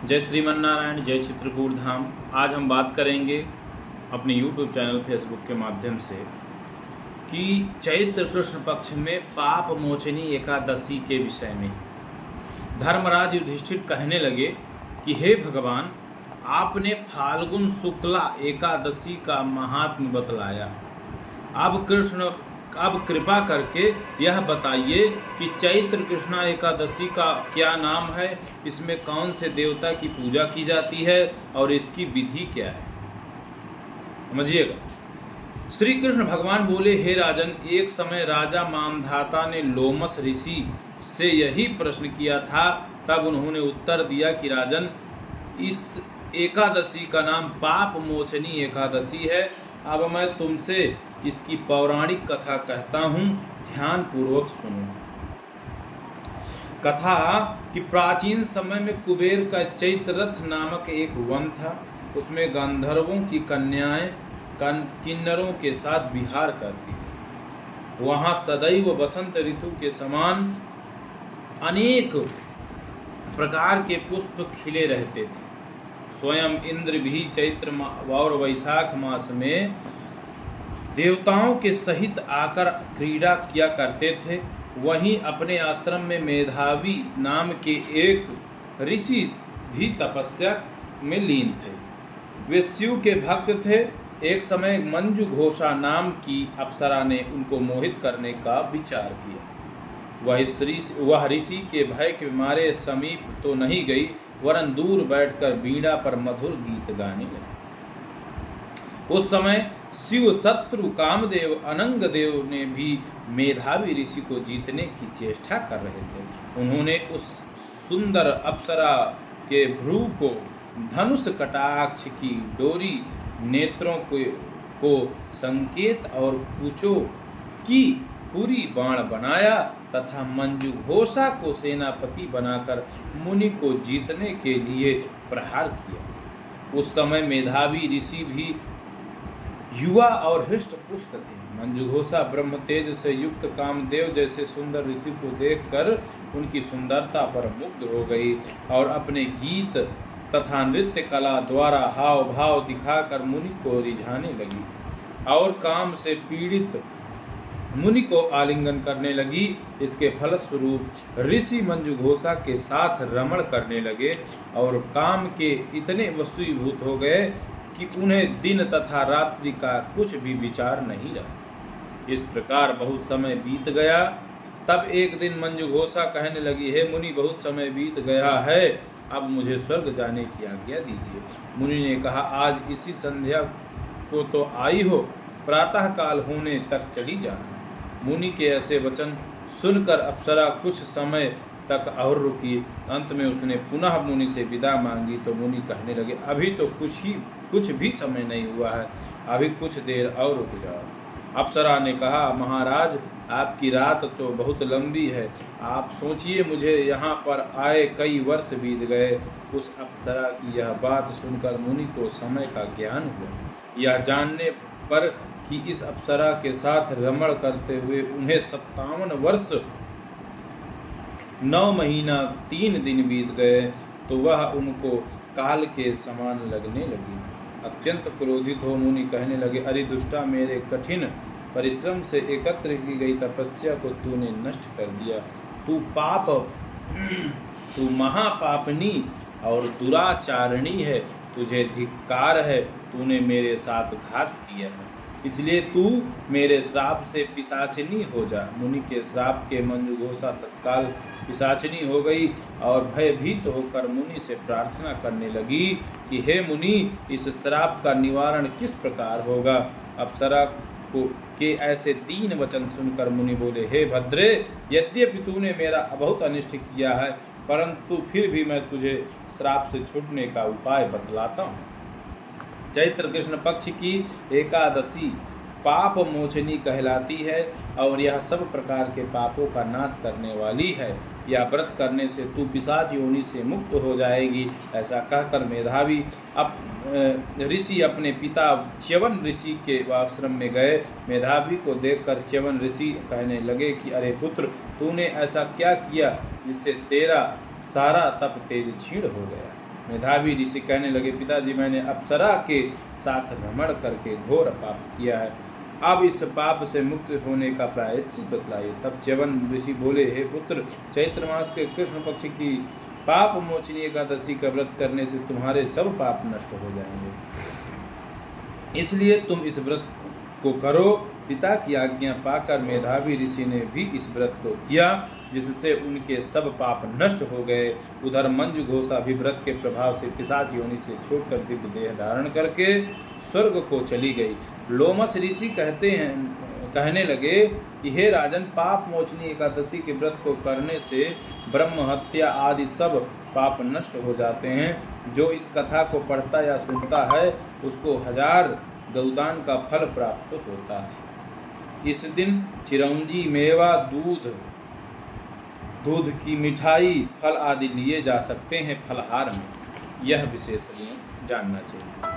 जय श्रीमन नारायण, जय चित्रकूट धाम। आज हम बात करेंगे अपने YouTube चैनल फेसबुक के माध्यम से कि चैत्र कृष्ण पक्ष में पाप मोचनी एकादशी के विषय में धर्मराज युधिष्ठिर कहने लगे कि हे भगवान, आपने फाल्गुन शुक्ला एकादशी का महात्म्य बतलाया। अब कृपा करके यह बताइए कि चैत्र कृष्णा एकादशी का क्या नाम है, इसमें कौन से देवता की पूजा की जाती है और इसकी विधि क्या है। समझिएगा। श्री कृष्ण भगवान बोले, हे राजन, एक समय राजा मामधाता ने लोमस ऋषि से यही प्रश्न किया था। तब उन्होंने उत्तर दिया कि राजन, इस एकादशी का नाम पाप मोचनी एकादशी है। अब मैं तुमसे इसकी पौराणिक कथा कहता हूँ, ध्यान पूर्वक सुनो। कथा कि प्राचीन समय में कुबेर का चैत्ररथ नामक एक वन था। उसमें गंधर्वों की कन्याएं किन्नरों के साथ विहार करती थी। वहाँ सदैव वसंत ऋतु के समान अनेक प्रकार के पुष्प खिले रहते थे। स्वयं इंद्र भी चैत्र और वैशाख मास में देवताओं के सहित आकर क्रीड़ा किया करते थे। वहीं अपने आश्रम में मेधावी नाम के एक ऋषि भी तपस्या में लीन थे। वे शिव के भक्त थे। एक समय मंजू घोषा नाम की अप्सरा ने उनको मोहित करने का विचार किया। वह ऋषि के भय के मारे समीप तो नहीं गई, वरन दूर बैठकर बीड़ा पर मधुर गीत गाने लगी। उस समय शिव शत्रु कामदेव अनंग देव ने भी मेधावी ऋषि को जीतने की चेष्टा कर रहे थे। उन्होंने उस सुंदर अप्सरा के भ्रू को धनुष कटाक्ष की डोरी, नेत्रों को संकेत और पूछो की पूरी बाण बनाया तथा मंजू घोषा को सेनापति बनाकर मुनि को जीतने के लिए प्रहार किया। उस समय मेधावी ऋषि भी युवा और हृष्ट पुष्ट थे। मंजू घोषा ब्रह्म तेज से युक्त कामदेव जैसे सुंदर ऋषि को देखकर उनकी सुंदरता पर मुग्ध हो गई और अपने गीत तथा नृत्य कला द्वारा हाव भाव दिखाकर मुनि को रिझाने लगी और काम से पीड़ित मुनि को आलिंगन करने लगी। इसके फलस्वरूप ऋषि मंजू घोषा के साथ रमण करने लगे और काम के इतने वशीभूत हो गए कि उन्हें दिन तथा रात्रि का कुछ भी विचार नहीं रहा। इस प्रकार बहुत समय बीत गया। तब एक दिन मंजू घोषा कहने लगी, हे मुनि, बहुत समय बीत गया है, अब मुझे स्वर्ग जाने की आज्ञा दीजिए। मुनि ने कहा, आज इसी संध्या को तो आई हो, प्रातः काल होने तक चली जाना। मुनि के ऐसे वचन सुनकर अप्सरा कुछ समय तक और रुकी। अंत में उसने पुनः मुनि से विदा मांगी तो मुनि कहने लगे, अभी तो कुछ भी समय नहीं हुआ है, अभी कुछ देर और रुक जाओ। अप्सरा ने कहा, महाराज, आपकी रात तो बहुत लंबी है, आप सोचिए, मुझे यहाँ पर आए कई वर्ष बीत गए। उस अप्सरा की यह बात सुनकर मुनि को समय का ज्ञान हुआ। यह जानने पर कि इस अप्सरा के साथ रमण करते हुए उन्हें 57 वर्ष 9 महीना 3 दिन बीत गए तो वह उनको काल के समान लगने लगी। अत्यंत क्रोधित हो मुनि कहने लगे, अरे दुष्टा, मेरे कठिन परिश्रम से एकत्र की गई तपस्या को तूने नष्ट कर दिया। तू महापापनी और दुराचारणी है, तुझे धिक्कार है, तूने मेरे साथ घात किया है, इसलिए तू मेरे श्राप से पिशाचिनी हो जा। मुनि के श्राप के मंजू घोषा तत्काल पिशाचिनी हो गई और भयभीत होकर मुनि से प्रार्थना करने लगी कि हे मुनि, इस श्राप का निवारण किस प्रकार होगा। अप्सरा के ऐसे 3 वचन सुनकर मुनि बोले, हे भद्रे, यद्यपि तूने मेरा बहुत अनिष्ट किया है, परंतु फिर भी मैं तुझे श्राप से छूटने का उपाय बतलाता हूँ। चैत्र कृष्ण पक्ष की एकादशी पाप मोचनी कहलाती है और यह सब प्रकार के पापों का नाश करने वाली है। यह व्रत करने से तू पिशाच योनि से मुक्त हो जाएगी। ऐसा कहकर मेधावी ऋषि अपने पिता च्यवन ऋषि के आश्रम में गए। मेधावी को देखकर च्यवन ऋषि कहने लगे कि अरे पुत्र, तूने ऐसा क्या किया जिससे तेरा सारा तप तेज क्षीण हो गया। मेधावी ऋषि कहने लगे, पिताजी मैंने अप्सरा के साथ भ्रमण करके घोर पाप किया है, अब इस पाप से मुक्त होने का प्रायश्चित बतलाइए। तब च्यवन ऋषि बोले, हे पुत्र, चैत्र मास के कृष्ण पक्ष की पाप मोचनी एकादशी का व्रत करने से तुम्हारे सब पाप नष्ट हो जाएंगे, इसलिए तुम इस व्रत को करो। पिता की आज्ञा पाकर मेधावी ऋषि ने भी इस व्रत को किया, जिससे उनके सब पाप नष्ट हो गए। उधर मंजू घोषा भी व्रत के प्रभाव से पिशाच योनि से छोड़कर दिव्य देह धारण करके स्वर्ग को चली गई। लोमस ऋषि कहने लगे कि हे राजन, पाप मोचनी एकादशी के व्रत को करने से ब्रह्म हत्या आदि सब पाप नष्ट हो जाते हैं। जो इस कथा को पढ़ता या सुनता है उसको 1000 गौदान का फल प्राप्त होता है। इस दिन चिरौंजी, मेवा, दूध की मिठाई, फल आदि लिए जा सकते हैं फलहार में। यह विशेष जानना चाहिए।